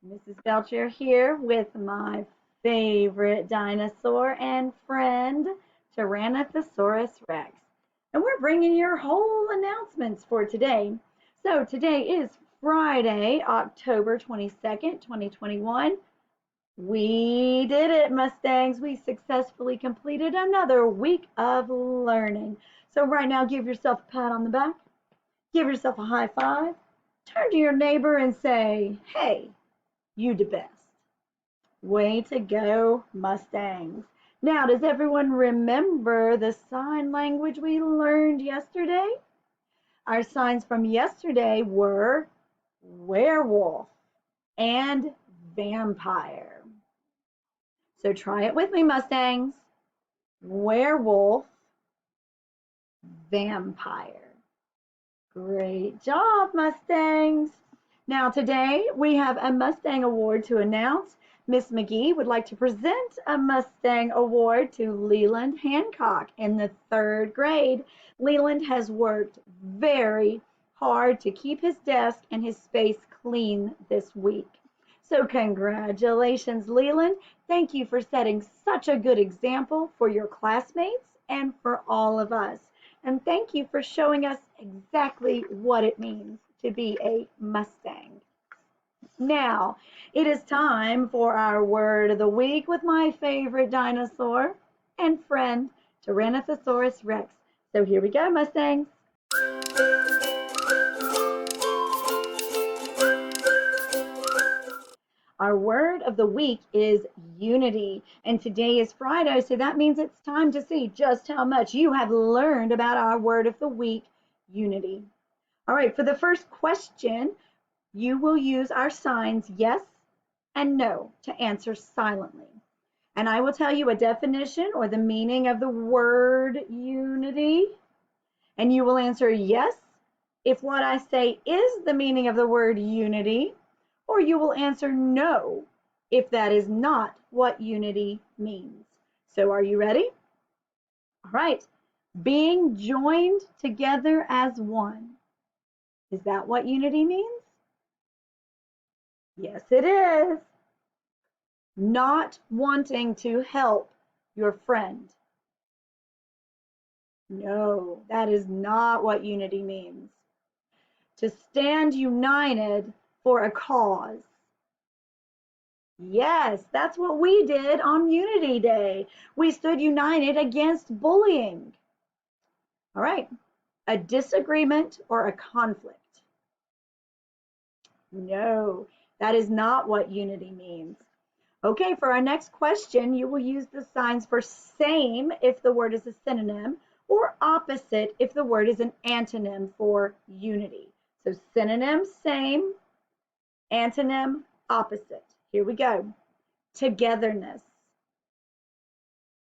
Mrs. Belcher here with my favorite dinosaur and friend, Tyrannosaurus Rex. And we're bringing your whole announcements for today. So today is Friday, October 22nd, 2021. We did it, Mustangs. We successfully completed another week of learning. So right now, give yourself a pat on the back, give yourself a high five, turn to your neighbor and say, hey, you the best. Way to go, Mustangs. Now, does everyone remember the sign language we learned yesterday? Our signs from yesterday were werewolf and vampire. So try it with me, Mustangs. Werewolf, vampire. Great job, Mustangs. Now today we have a Mustang Award to announce. Miss McGee would like to present a Mustang Award to Leland Hancock in the 3rd grade. Leland has worked very hard to keep his desk and his space clean this week. So congratulations, Leland. Thank you for setting such a good example for your classmates and for all of us. And thank you for showing us exactly what it means to be a Mustang. Now, it is time for our word of the week with my favorite dinosaur and friend, Tyrannosaurus Rex. So here we go, Mustangs. Our word of the week is unity. And today is Friday, so that means it's time to see just how much you have learned about our word of the week, unity. All right, for the first question, you will use our signs yes and no to answer silently. And I will tell you a definition or the meaning of the word unity. And you will answer yes if what I say is the meaning of the word unity, or you will answer no if that is not what unity means. So are you ready? All right. Being joined together as one. Is that what unity means? Yes, it is. Not wanting to help your friend. No, that is not what unity means. To stand united for a cause. Yes, that's what we did on Unity Day. We stood united against bullying. All right, a disagreement or a conflict. No, that is not what unity means. Okay, for our next question, you will use the signs for same if the word is a synonym, or opposite if the word is an antonym for unity. So synonym, same, antonym, opposite. Here we go. Togetherness.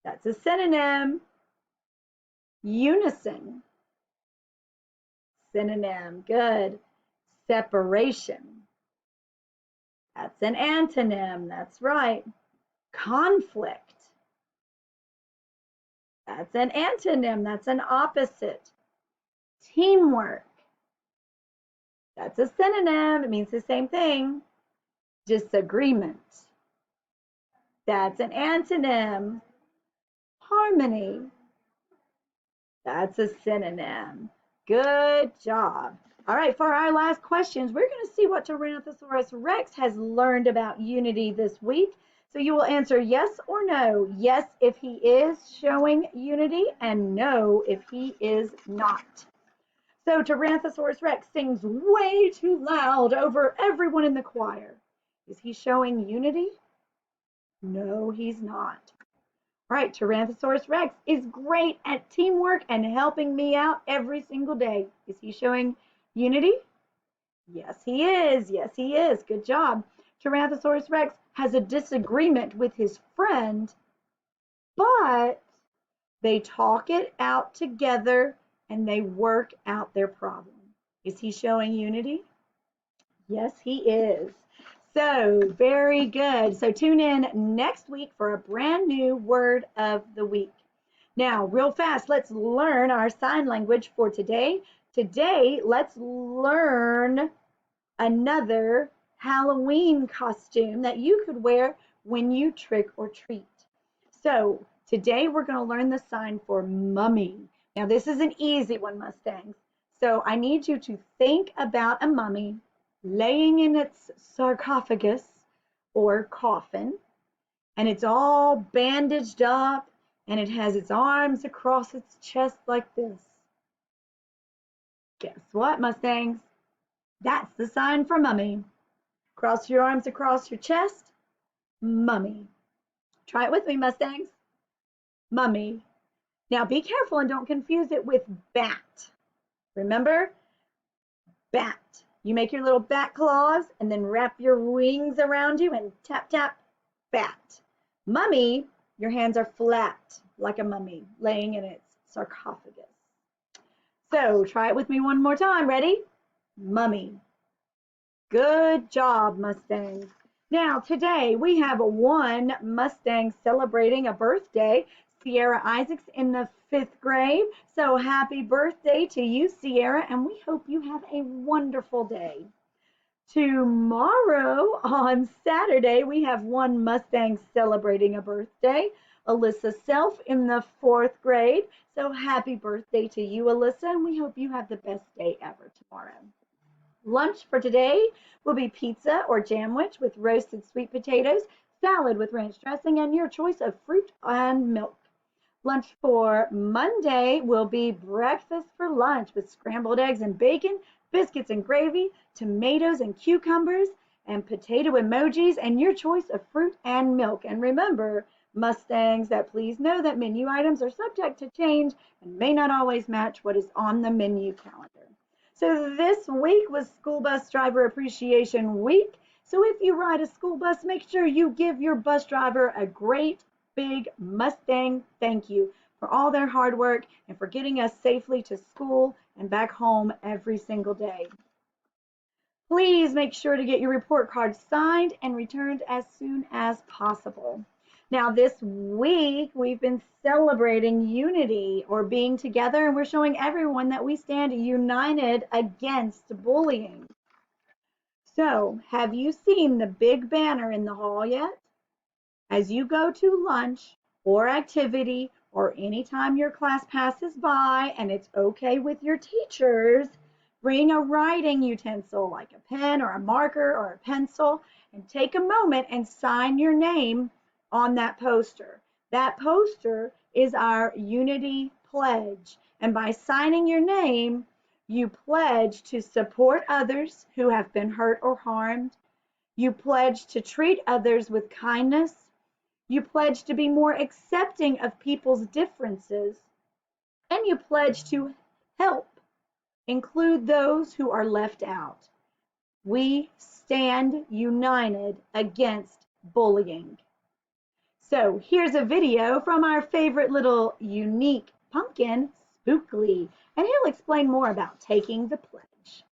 That's a synonym. Unison. Synonym. Good. Separation. That's an antonym. That's right. Conflict. That's an antonym. That's an opposite. Teamwork. That's a synonym. It means the same thing. Disagreement. That's an antonym. Harmony. That's a synonym. Good job. All right, for our last questions, we're going to see what Tyrannosaurus Rex has learned about unity this week. So you will answer yes or no. Yes if he is showing unity, and no if he is not. So Tyrannosaurus Rex sings way too loud over everyone in the choir. Is he showing unity? No, he's not. All right, Tyrannosaurus Rex is great at teamwork and helping me out every single day. Is he showing unity? Yes, he is. Yes, he is. Good job. Tyrannosaurus Rex has a disagreement with his friend, but they talk it out together and they work out their problem. Is he showing unity? Yes, he is. So, very good. So, tune in next week for a brand new word of the week. Now, real fast, let's learn our sign language for today. Today, let's learn another Halloween costume that you could wear when you trick or treat. So today we're going to learn the sign for mummy. Now this is an easy one, Mustangs. So I need you to think about a mummy laying in its sarcophagus or coffin, and it's all bandaged up, and it has its arms across its chest like this. Guess what, Mustangs? That's the sign for mummy. Cross your arms across your chest, mummy. Try it with me, Mustangs. Mummy. Now be careful and don't confuse it with bat. Remember? Bat. You make your little bat claws and then wrap your wings around you and tap, tap, bat. Mummy, your hands are flat like a mummy laying in its sarcophagus. So try it with me one more time. Ready? Mummy. Good job, Mustangs. Now, today we have one Mustang celebrating a birthday, Sierra Isaacs in the 5th grade. So happy birthday to you, Sierra, and we hope you have a wonderful day. Tomorrow, on Saturday, we have one Mustang celebrating a birthday, Alyssa Self in the 4th grade. So happy birthday to you, Alyssa, and we hope you have the best day ever tomorrow. Lunch for today will be pizza or sandwich with roasted sweet potatoes, salad with ranch dressing, and your choice of fruit and milk. Lunch for Monday will be breakfast for lunch with scrambled eggs and bacon, biscuits and gravy, tomatoes and cucumbers, and potato emojis, and your choice of fruit and milk. And remember, Mustangs, that please know that menu items are subject to change and may not always match what is on the menu calendar. So this week was School Bus Driver Appreciation Week. So if you ride a school bus, make sure you give your bus driver a great big Mustang thank you for all their hard work and for getting us safely to school and back home every single day. Please make sure to get your report card signed and returned as soon as possible. Now this week we've been celebrating unity or being together, and we're showing everyone that we stand united against bullying. So have you seen the big banner in the hall yet? As you go to lunch or activity or anytime your class passes by and it's okay with your teachers, bring a writing utensil like a pen or a marker or a pencil and take a moment and sign your name on that poster. That poster is our unity pledge. And by signing your name, you pledge to support others who have been hurt or harmed. You pledge to treat others with kindness. You pledge to be more accepting of people's differences. And you pledge to help include those who are left out. We stand united against bullying. So here's a video from our favorite little unique pumpkin, Spookly, and he'll explain more about taking the pledge.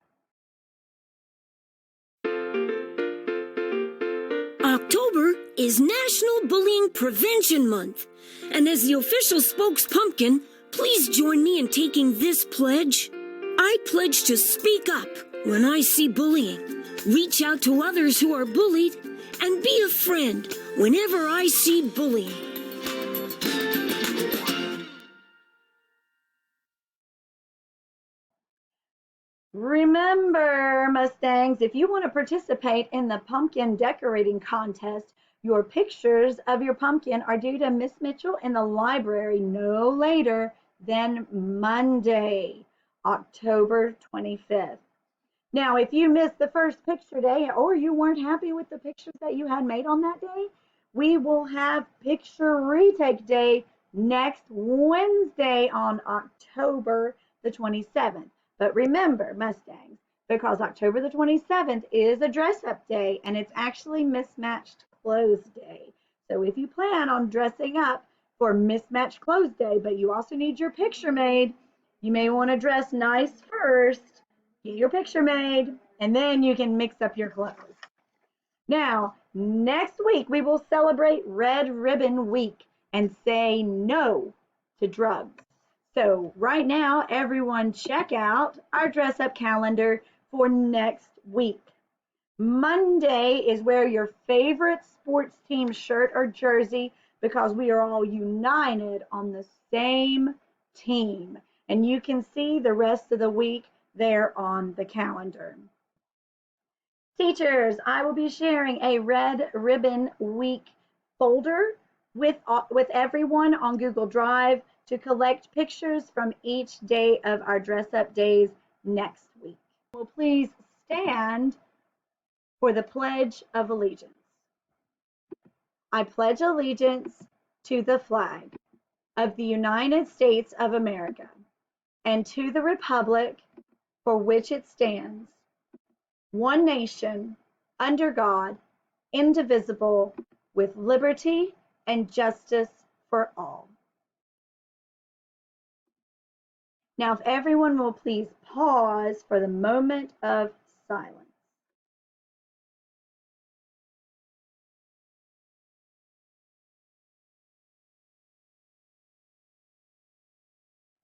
October is National Bullying Prevention Month, and as the official spokespumpkin, please join me in taking this pledge. I pledge to speak up when I see bullying, reach out to others who are bullied, and be a friend whenever I see bullying. Remember, Mustangs, if you want to participate in the pumpkin decorating contest, your pictures of your pumpkin are due to Miss Mitchell in the library no later than Monday, October 25th. Now, if you missed the first picture day or you weren't happy with the pictures that you had made on that day, we will have picture retake day next Wednesday on October the 27th. But remember, Mustangs, because October the 27th is a dress-up day and it's actually mismatched clothes day. So if you plan on dressing up for mismatched clothes day, but you also need your picture made, you may want to dress nice first. Get your picture made, and then you can mix up your clothes. Now, next week, we will celebrate Red Ribbon Week and say no to drugs. So right now, everyone check out our dress-up calendar for next week. Monday is wear your favorite sports team shirt or jersey because we are all united on the same team. And you can see the rest of the week there on the calendar. Teachers, I will be sharing a Red Ribbon Week folder with everyone on Google Drive to collect pictures from each day of our dress up days next week. Will please stand for the Pledge of Allegiance. I pledge allegiance to the flag of the United States of America and to the republic for which it stands, one nation, under God, indivisible, with liberty and justice for all. Now, if everyone will please pause for the moment of silence.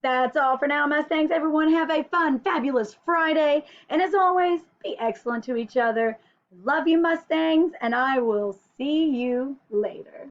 That's all for now, Mustangs. Everyone have a fun, fabulous Friday. And as always, be excellent to each other. Love you, Mustangs, and I will see you later.